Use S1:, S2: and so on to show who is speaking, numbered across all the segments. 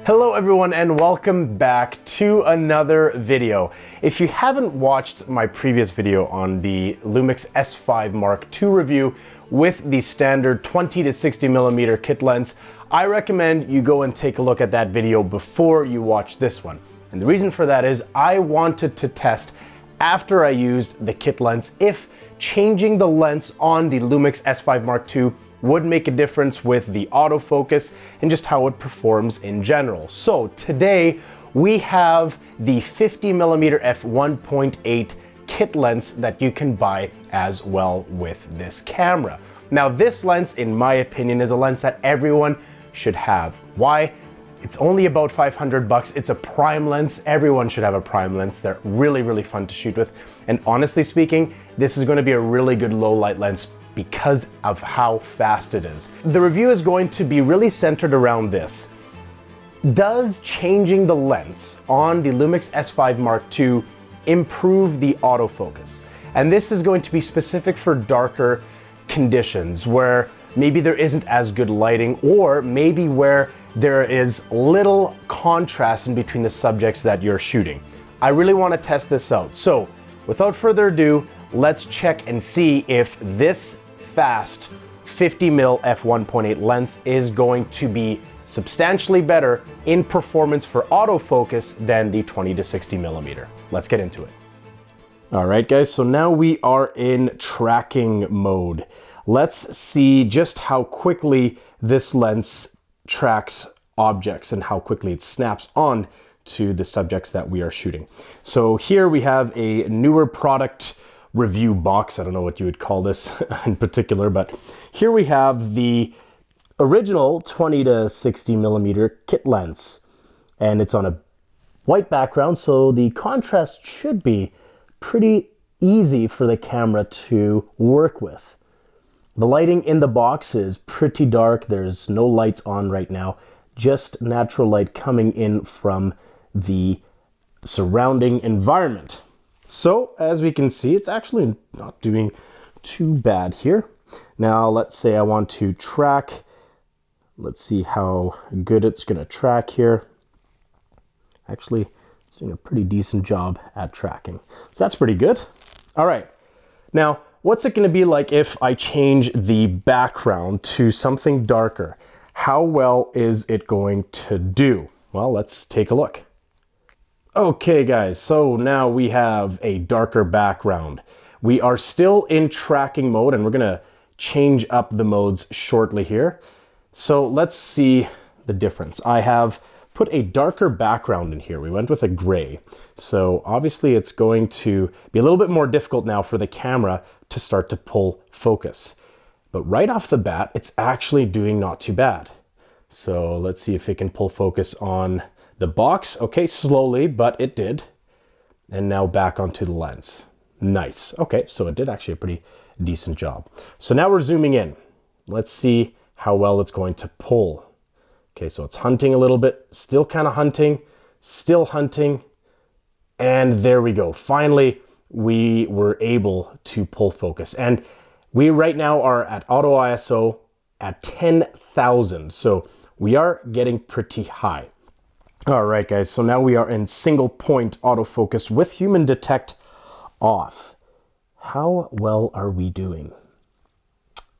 S1: Hello everyone and welcome back to another video. If you haven't watched my previous video on the Lumix S5 Mark II review with the standard 20 to 60 millimeter kit lens, I recommend you go and take a look at that video before you watch this one. And the reason for that is I wanted to test after I used the kit lens if changing the lens on the Lumix S5 Mark II would make a difference with the autofocus and just how it performs in general. So today we have the 50mm f1.8 kit lens that you can buy as well with this camera. Now this lens, in my opinion, is a lens that everyone should have. Why? It's only about 500 bucks. It's a prime lens. Everyone should have a prime lens. They're really, really fun to shoot with. And honestly speaking, this is going to be a really good low light lens because of how fast it is. The review is going to be really centered around this. Does changing the lens on the Lumix S5 Mark II improve the autofocus? And this is going to be specific for darker conditions where maybe there isn't as good lighting, or maybe where there is little contrast in between the subjects that you're shooting. I really want to test this out. So without further ado, let's check and see if this fast 50mm f1.8 lens is going to be substantially better in performance for autofocus than the 20 to 60 millimeter. Let's get into it. All right, guys, so now we are in tracking mode. Let's see just how quickly this lens tracks objects and how quickly it snaps on to the subjects that we are shooting. So here we have a newer product review box. I don't know what you would call this in particular, but here we have the original 20 to 60 millimeter kit lens, and it's on a white background, so the contrast should be pretty easy for the camera to work with. The lighting in the box is pretty dark. There's no lights on right now, just natural light coming in from the surrounding environment. So as we can see, it's actually not doing too bad here. Now let's say I want to track. Let's see how good it's going to track here. Actually, it's doing a pretty decent job at tracking. So that's pretty good. All right. Now, what's it going to be like if I change the background to something darker? How well is it going to do? Well, let's take a look. Okay guys, so now we have a darker background. We are still in tracking mode and we're gonna change up the modes shortly here. So let's see the difference. I have put a darker background in here. We went with a gray. So obviously it's going to be a little bit more difficult now for the camera to start to pull focus. But right off the bat, it's actually doing not too bad. So let's see if it can pull focus on the box. Okay, slowly, but it did. And now back onto the lens. Nice. Okay, so it did actually a pretty decent job. So now we're zooming in. Let's see how well it's going to pull. Okay, so it's hunting a little bit, still kind of hunting, still hunting. And there we go. Finally, we were able to pull focus. And we right now are at auto ISO at 10,000. So we are getting pretty high. All right, guys, so now we are in single point autofocus with human detect off. How well are we doing?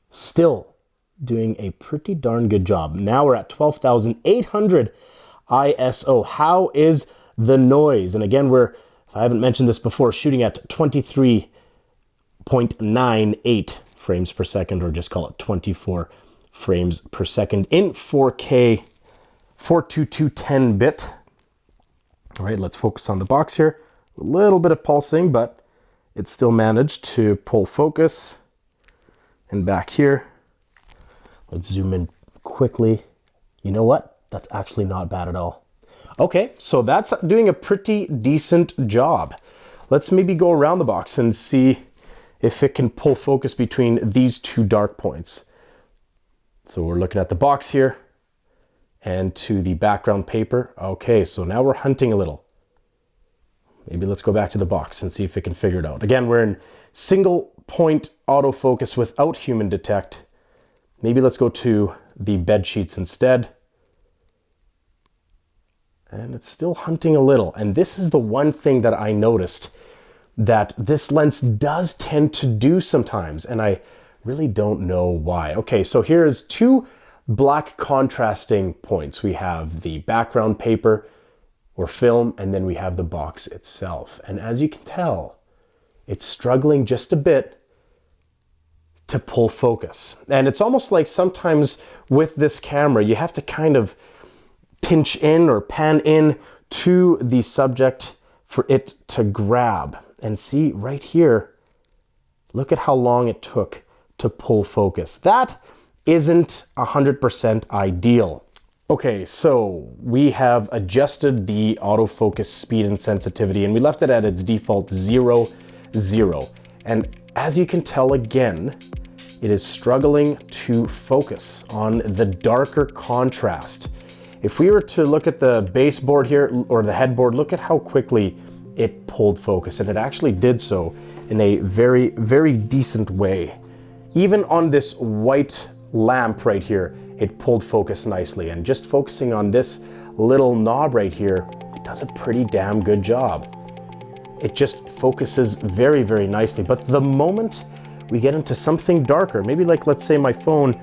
S1: Still doing a pretty darn good job. Now we're at 12,800 ISO. How is the noise? And again, we're, if I haven't mentioned this before, shooting at 23.98 frames per second, or just call it 24 frames per second in 4K 42210 bit. All right, let's focus on the box here. A little bit of pulsing, but it still managed to pull focus. And back here, let's zoom in quickly. You know what? That's actually not bad at all. Okay, so that's doing a pretty decent job. Let's maybe go around the box and see if it can pull focus between these two dark points. So we're looking at the box here and to the background paper. Okay, so now we're hunting a little. Maybe let's go back to the box and see if it can figure it out. Again, we're in single point autofocus without human detect. Maybe let's go to the bed sheets instead. and it's still hunting a little. And this is the one thing that I noticed that this lens does tend to do sometimes, and I really don't know why. Okay, so here's two black contrasting points. We have the background paper or film, and then we have the box itself. And as you can tell, it's struggling just a bit to pull focus. And it's almost like sometimes with this camera, you have to kind of pinch in or pan in to the subject for it to grab. And see right here, look at how long it took to pull focus. That isn't 100% ideal. Okay, so we have adjusted the autofocus speed and sensitivity, and we left it at its default 0, 0. And as you can tell again, it is struggling to focus on the darker contrast. If we were to look at the baseboard here, or the headboard, look at how quickly it pulled focus, and it actually did so in a very, very decent way. Even on this white lamp right here, it pulled focus nicely, and just focusing on this little knob right here, it does a pretty damn good job. It just focuses very, very nicely. But the moment we get into something darker, maybe like, let's say my phone,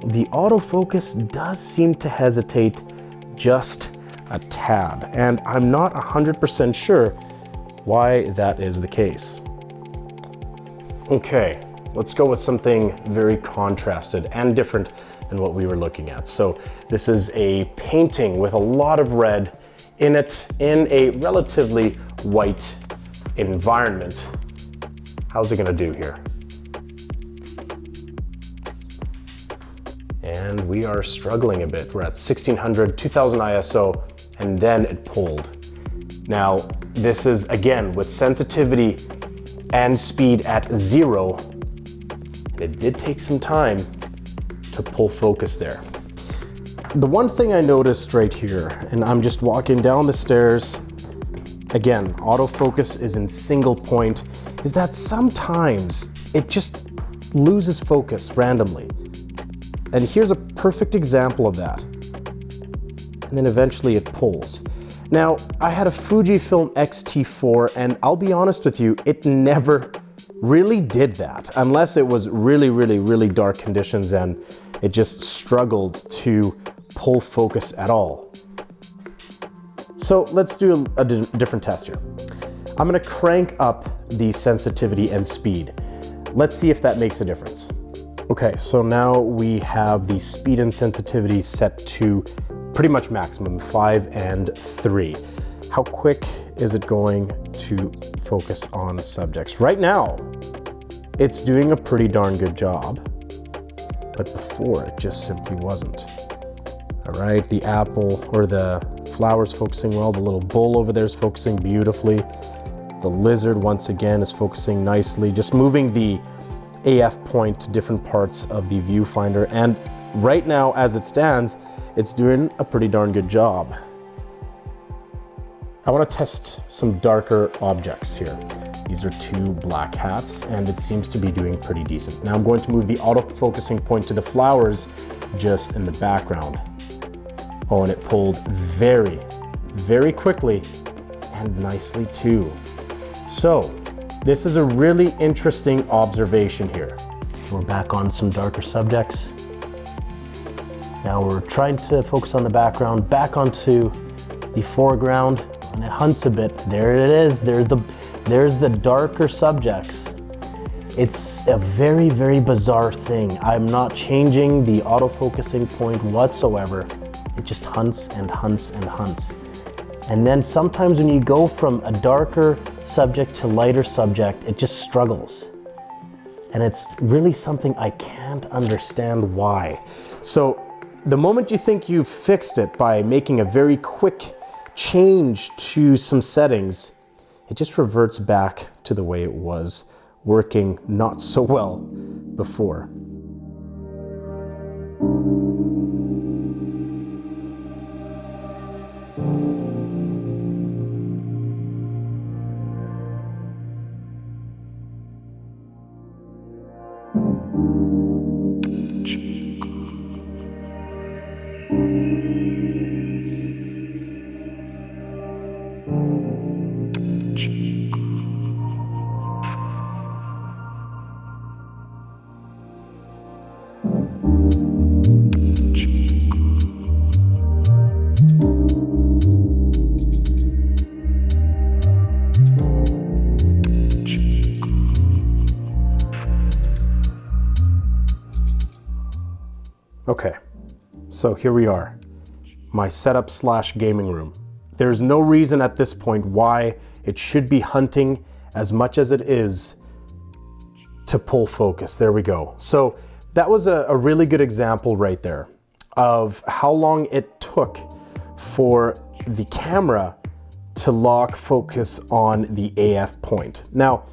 S1: the autofocus does seem to hesitate just a tad, and I'm not 100% sure why that is the case. Okay, let's go with something very contrasted and different than what we were looking at. So this is a painting with a lot of red in it, in a relatively white environment. How's it gonna do here? And we are struggling a bit. We're at 1600, 2000 ISO, and then it pulled. Now, this is, again, with sensitivity and speed at 0, and it did take some time to pull focus there. The one thing I noticed right here, and I'm just walking down the stairs, again, autofocus is in single point, is that sometimes it just loses focus randomly. And here's a perfect example of that. And then eventually it pulls. Now, I had a Fujifilm X-T4, and I'll be honest with you, it never really did that, unless it was really, really, really dark conditions and it just struggled to pull focus at all. So let's do a different test here. I'm gonna crank up the sensitivity and speed. Let's see if that makes a difference. Okay, so now we have the speed and sensitivity set to pretty much maximum, 5 and 3. How quick is it going to focus on subjects? Right now, it's doing a pretty darn good job, but before it just simply wasn't. All right, the apple or the flower's focusing well, the little bull over there is focusing beautifully. The lizard, once again, is focusing nicely, just moving the AF point to different parts of the viewfinder. And right now, as it stands, it's doing a pretty darn good job. I want to test some darker objects here. These are two black hats, and it seems to be doing pretty decent. Now I'm going to move the auto-focusing point to the flowers just in the background. Oh, and it pulled very, very quickly and nicely too. So this is a really interesting observation here. We're back on some darker subjects. Now we're trying to focus on the background, back onto the foreground, and it hunts a bit. There it is, there's the darker subjects. It's a very, very bizarre thing. I'm not changing the auto-focusing point whatsoever. It just hunts and hunts and hunts. And then sometimes when you go from a darker subject to lighter subject, it just struggles. And it's really something I can't understand why. So the moment you think you've fixed it by making a very quick change to some settings, it just reverts back to the way it was, working not so well before. Okay, so here we are, my setup / gaming room. There's no reason at this point why it should be hunting as much as it is to pull focus. There we go. So that was a really good example right there of how long it took for the camera to lock focus on the AF point. Now,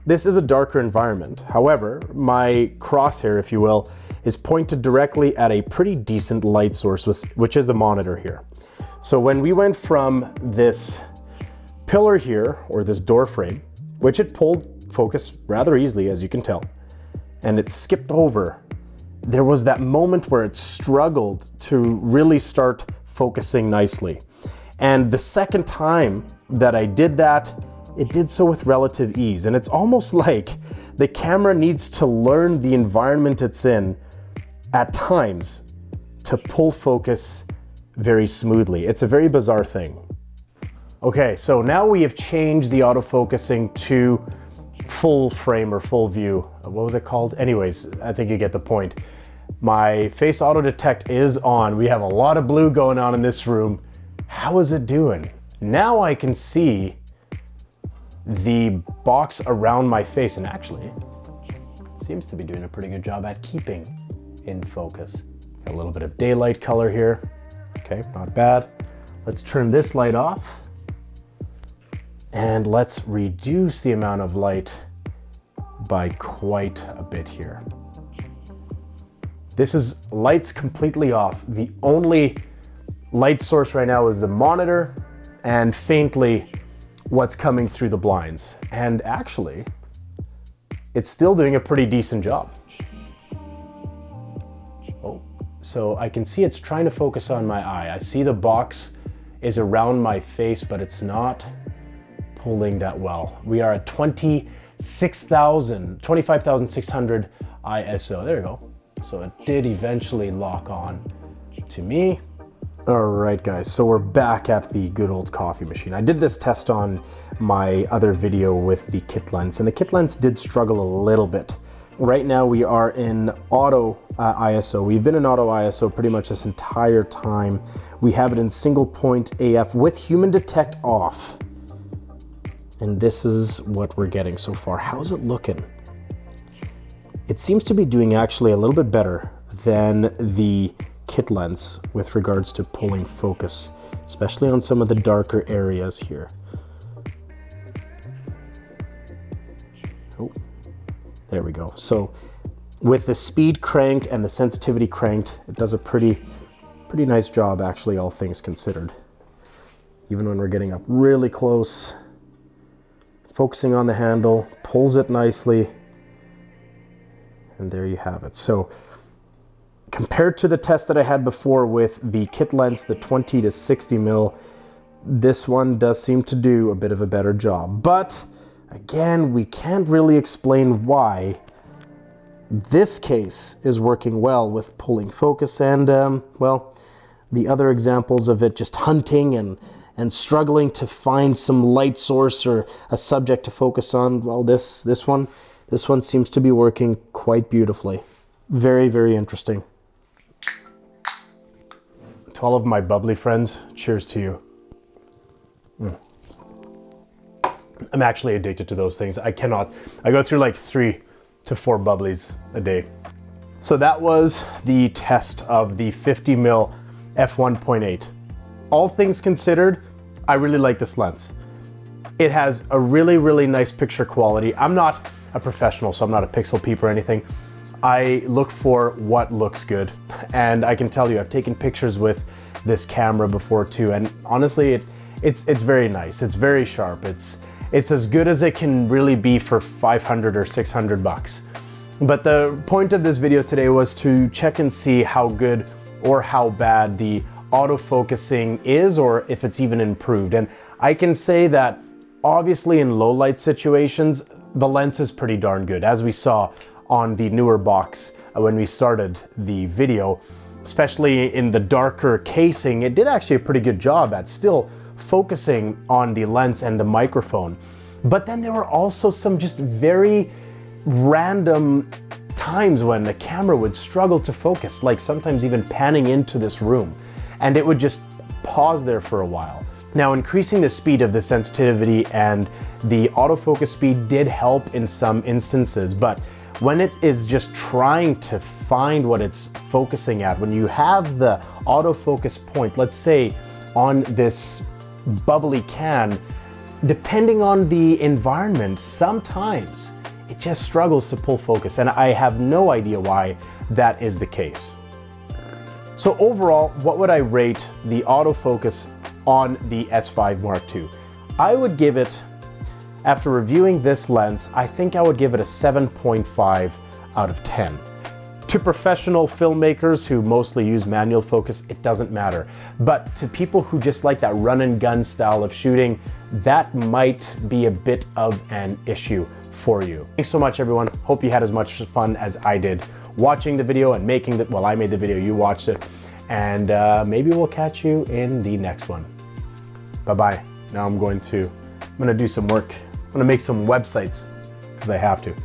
S1: this is a darker environment. However, my crosshair, if you will, is pointed directly at a pretty decent light source, which is the monitor here. So when we went from this pillar here, or this door frame, which it pulled focus rather easily, as you can tell, and it skipped over, there was that moment where it struggled to really start focusing nicely. And the second time that I did that, it did so with relative ease. And it's almost like the camera needs to learn the environment it's in at times to pull focus very smoothly. It's a very bizarre thing. Okay, so now we have changed the autofocusing to full frame or full view. What was it called? Anyways, I think you get the point. My face auto detect is on. We have a lot of blue going on in this room. How is it doing? Now I can see the box around my face, and actually it seems to be doing a pretty good job at keeping in focus. Got a little bit of daylight color here. Okay, not bad. Let's turn this light off and let's reduce the amount of light by quite a bit here. This is lights completely off. The only light source right now is the monitor and faintly what's coming through the blinds. And actually, it's still doing a pretty decent job. Oh, so I can see it's trying to focus on my eye. I see the box is around my face, but it's not pulling that well. We are at 25,600 ISO. There you go. So it did eventually lock on to me. All right, guys, so we're back at the good old coffee machine. I did this test on my other video with the kit lens, and the kit lens did struggle a little bit. Right now we are in auto ISO. We've been in auto ISO pretty much this entire time. We have it in single point AF with human detect off. And this is what we're getting so far. How's it looking? It seems to be doing actually a little bit better than the kit lens with regards to pulling focus, especially on some of the darker areas here. Oh, there we go. So with the speed cranked and the sensitivity cranked, it does a pretty nice job, actually, all things considered. Even when we're getting up really close, focusing on the handle, pulls it nicely, and there you have it. So compared to the test that I had before with the kit lens, the 20 to 60 mil, this one does seem to do a bit of a better job. But again, we can't really explain why this case is working well with pulling focus and, well, the other examples of it just hunting and struggling to find some light source or a subject to focus on. Well, this one seems to be working quite beautifully. Very, very interesting. To all of my bubbly friends, cheers to you. I'm actually addicted to those things. I go through like 3 to 4 bubblies a day. So that was the test of the 50 mil f1.8. All things considered, I really like this lens. It has a really, really nice picture quality. I'm not a professional, so I'm not a pixel peep or anything. I look for what looks good. And I can tell you, I've taken pictures with this camera before too. And honestly, it's very nice. It's very sharp. It's as good as it can really be for 500 or 600 bucks. But the point of this video today was to check and see how good or how bad the autofocusing is, or if it's even improved. And I can say that obviously in low light situations, the lens is pretty darn good, as we saw on the newer box when we started the video. Especially in the darker casing, it did actually a pretty good job at still focusing on the lens and the microphone. But then there were also some just very random times when the camera would struggle to focus, like sometimes even panning into this room, and it would just pause there for a while. Now, increasing the speed of the sensitivity and the autofocus speed did help in some instances, but when it is just trying to find what it's focusing at, when you have the autofocus point, let's say on this bubbly can, depending on the environment, sometimes it just struggles to pull focus, and I have no idea why that is the case. So overall, what would I rate the autofocus on the S5 Mark II? I would give it, after reviewing this lens, I think I would give it a 7.5 out of 10. To professional filmmakers who mostly use manual focus, it doesn't matter. But to people who just like that run and gun style of shooting, that might be a bit of an issue for you. Thanks so much, everyone. Hope you had as much fun as I did watching the video and making the, well, I made the video, you watched it. And maybe we'll catch you in the next one. Bye-bye. Now I'm gonna do some work. I'm gonna make some websites because I have to.